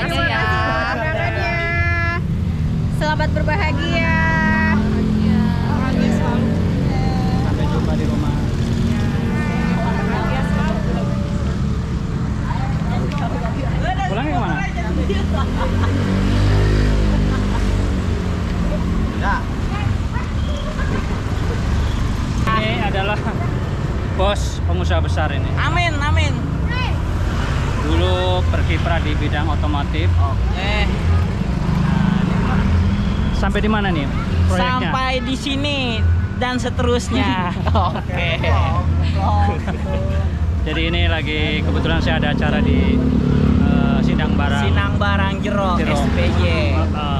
semuanya ya. Selamat berbahagia. Sampai jumpa di rumah. Pulangnya kemana? Ya. Ini adalah bos pengusaha besar ini. Amin, amin. Dulu berkiprah di bidang otomotif. Oke. Sampai di mana nih proyeknya? Sampai di sini dan seterusnya. Oke. Jadi ini lagi kebetulan saya ada acara di Sindang Barang. Sinang Barang Jero, SPJ.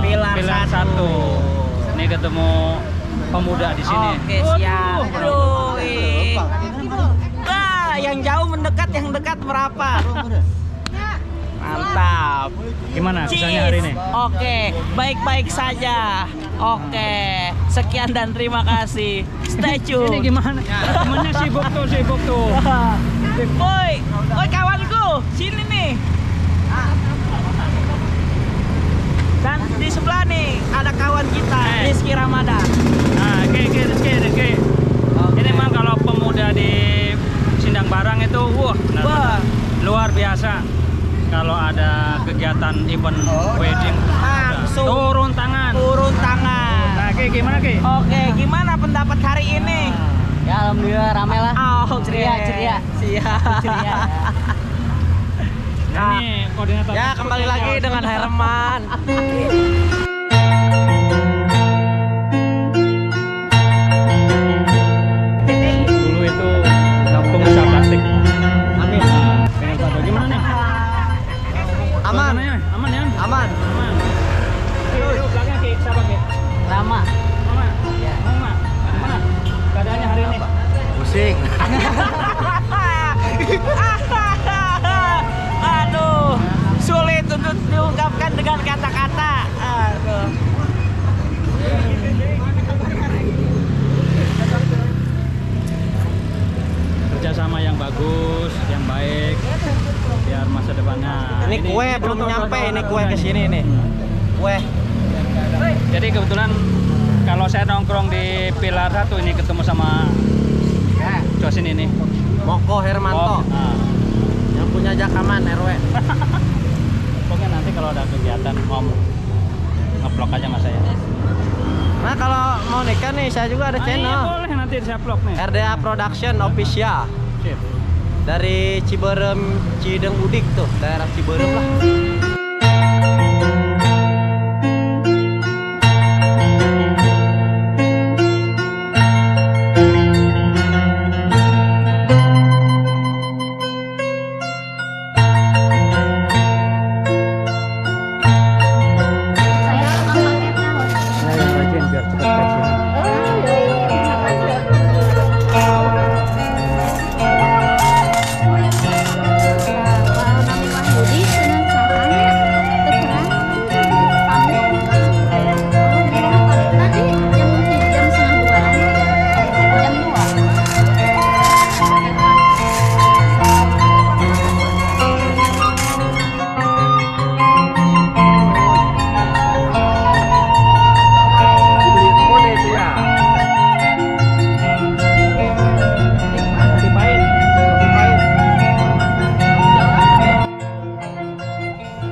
Pilar 1. Ini ketemu pemuda di sini. Oke, siap. Wah, yang jauh mendekat, yang dekat berapa? Mantap. Gimana kesannya hari ini? Oke, baik-baik saja. Oke, sekian dan terima kasih. Stay tune. Ini gimana? Temennya sibuk tuh. Woi, kawanku, sini nih. Dan di sebelah nih ada kawan kita, Rizky Ramadan. Nah, Rizky. Ini mah kalau pemuda di Sindang Barang itu, benar-benar luar biasa. Kalau ada kegiatan event wedding, Langsung turun tangan. Nah, gimana Oke, gimana pendapat hari ini? Ya alhamdulillah rame lah. Ceria. Siap. Ceria. Nah, ini koordinator. Ya, kembali lagi dengan Herman. Dulu itu pengusaha plastik. Amin. Pengen tahu gimana nih? Aman. Suasananya aman ya? Aman. Yuk, belakang Ki, siapa Ki? Rama. Mama. Ya. Mama. Gimana? Keadaannya hari ini? Pusing. Aduh, sulit untuk diungkapkan dengan kata-kata. Aduh. Kerjasama yang bagus, yang baik, biar masa depannya. Ini kue belum nyampe, ini kue ke sini nih. Kue. Jadi kebetulan kalau saya nongkrong di Pilar 1 ini ketemu sama Cosin ini. Moko Hermanto. Nah, Yang punya Jakaman RW. pokoknya nanti kalau ada kegiatan om nge-vlog aja mas saya. Nah, kalau mau nikah nih, saya juga ada Iya channel. boleh nanti saya vlog nih. RDA Production Official. Sip. Dari Ciberem, Cideng Udik tuh, daerah Ciberem lah. Saya yang rajin biar cepat gajian. Budi senang caranya terserah kamu. Tadi jam 1:30-an. Jam 2.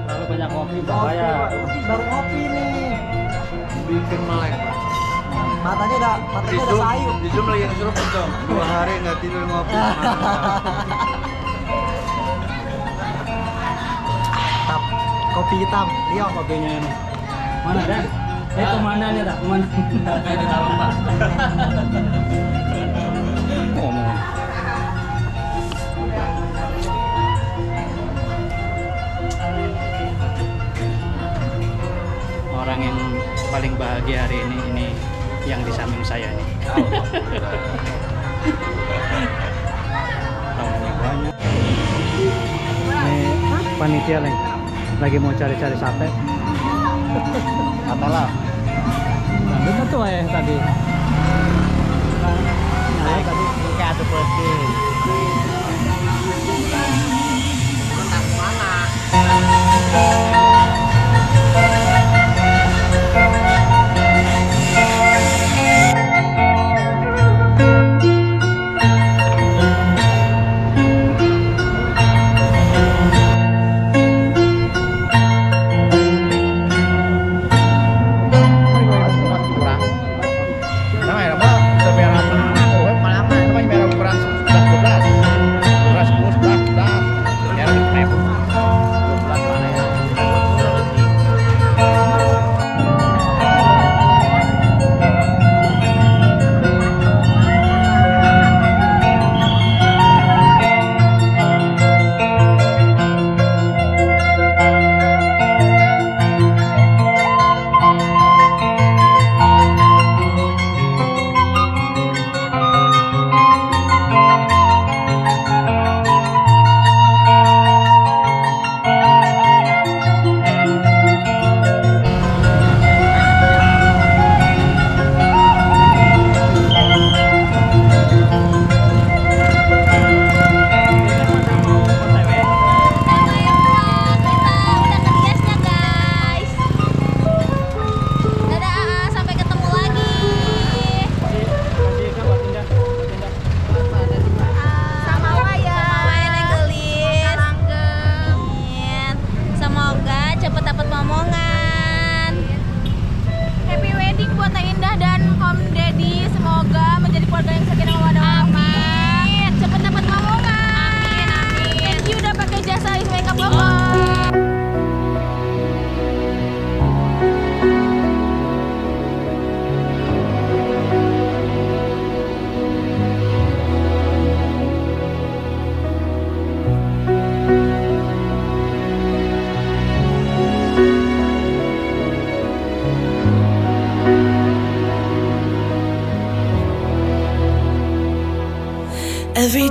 Terlalu banyak kopi bahaya. Baru kopi nih. Bikin melek, Pak. Matanya udah sayu. Di Zoom lagi disuruh dong. 2 hari nggak tidur ngopi. Hitam. Kopi hitam. Lihat. Kopinya ini. Mana dah? Komandannya dah, komandan. Kayak di dalam, Pak. Ngomong. Orang yang paling bahagia hari ini yang di samping saya nih. Tamunya banyak. Ini panitia lagi mau cari-cari sate. Apalah. Nah, bener tuh tadi. Nyala tadi. Kayak ada peti. Mana?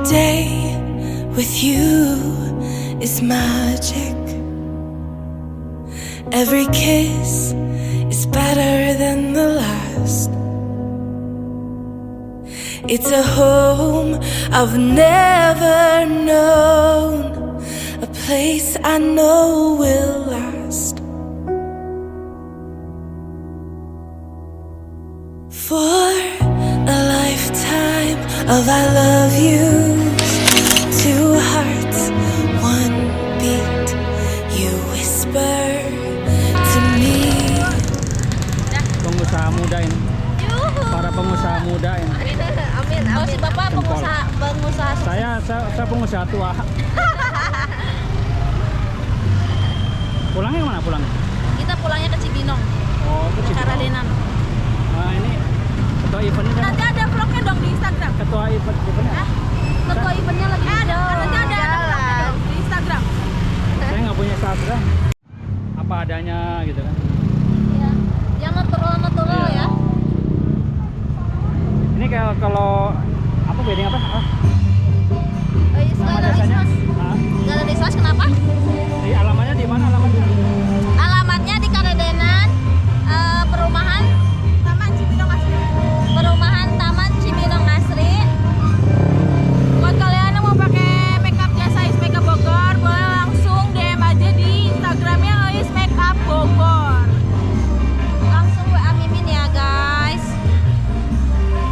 day with you is magic. Every kiss is better than the last. It's a home I've never known, a place I know will last. For a lifetime of I love yous, two hearts, one beat, you whisper to me. Pengusaha muda ini. Para pengusaha muda ini. Amin. Oh, si Bapak pengusaha Saya pengusaha tua. Pulangnya kemana pulangnya? Kita pulangnya ke Cibinong, Oh, ke Cibinong. Karadenan. Nah, ini ketua eventnya kan? Nanti ada vlognya dong di Instagram. Ketua eventnya? Ketua eventnya lagi nanti ada vlognya dong di Instagram. Saya nggak punya Instagram. Apa adanya gitu kan? Iya. Yang natural Iya. ya. Ini kalau apa bedanya apa? Nama Galeri desanya? Swas. Hah? Galeri Swas kenapa? Di alamatnya di mana alamatnya? Alamatnya di Karadenan, perumahan Taman Cibinong Asri. Perumahan Taman Cibinong Asri. Buat kalian yang mau pakai makeup jasa Is Makeup Bogor, boleh langsung DM aja di Instagramnya Is Makeup Bogor. Langsung WA Mimin ya guys.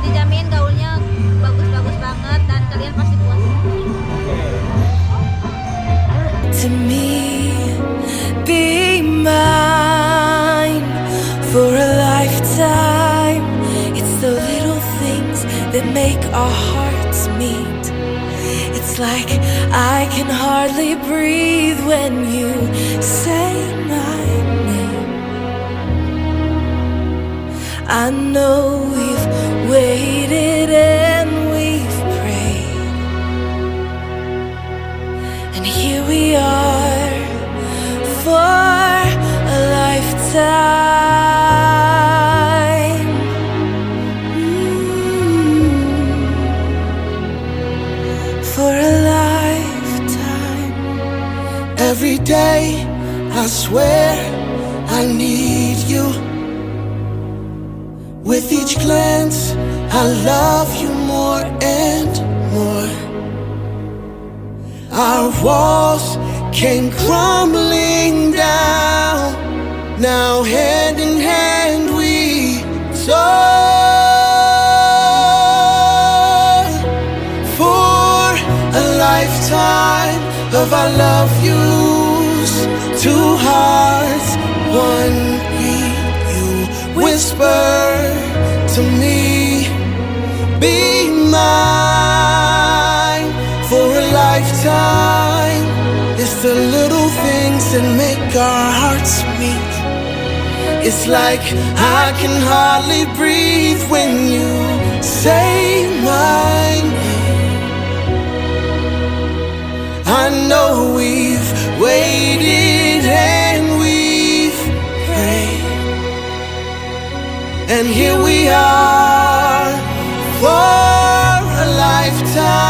Dijamin gaulnya bagus-bagus banget dan kalian pasti puas. To me, be mine for a lifetime. It's the little things that make our hearts meet. It's like I can hardly breathe when you say my name. I know we've waited and we've prayed, and here we are for a lifetime. For a lifetime. Every day, I swear I need you. With each glance, I love you more and more. Our walls came crumbling down. Now hand in hand we soar. For a lifetime of I love yous, two hearts, one beat. You whisper to me, be mine for a lifetime. It's the little things that make our hearts meet. It's like I can hardly breathe when you say my name. I know we've waited and we've prayed, and here we are for a lifetime.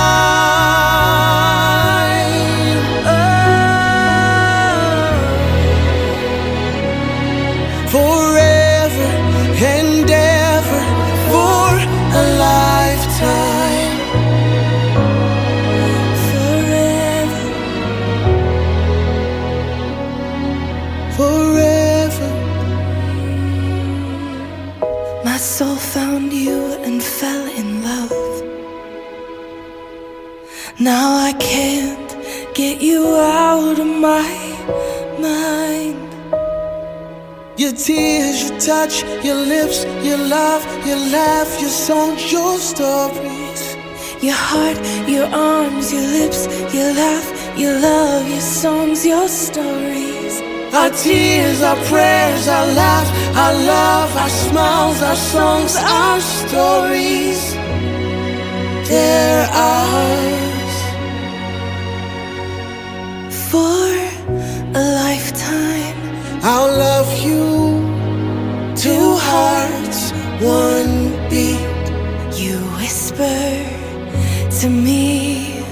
Forever and ever for a lifetime. Forever. My soul found you and fell in love. Now I can't get you out of my mind. Your tears, your touch, your lips, your love, your laugh, your songs, your stories. Your heart, your arms, your lips, your laugh, your love, your songs, your stories. Our tears, our prayers, our laughs, our love, our smiles, our songs, our stories. They're ours. For a lifetime, I'll love you. Two hearts, one beat. you whisper to me,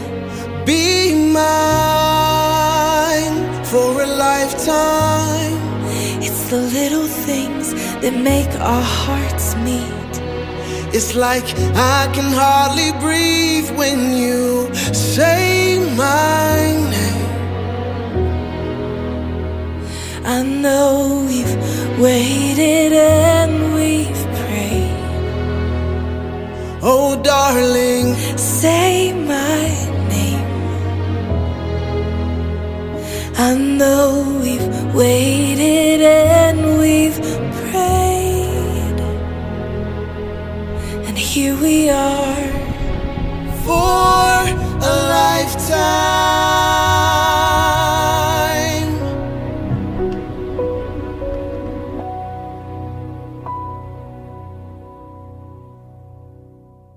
for a lifetime. It's the little things that make our hearts meet. It's like I can hardly breathe when you say my name. I know we've waited and we've prayed. Oh, darling, Say my name. I know we've waited and we've prayed. And here we are. for a lifetime.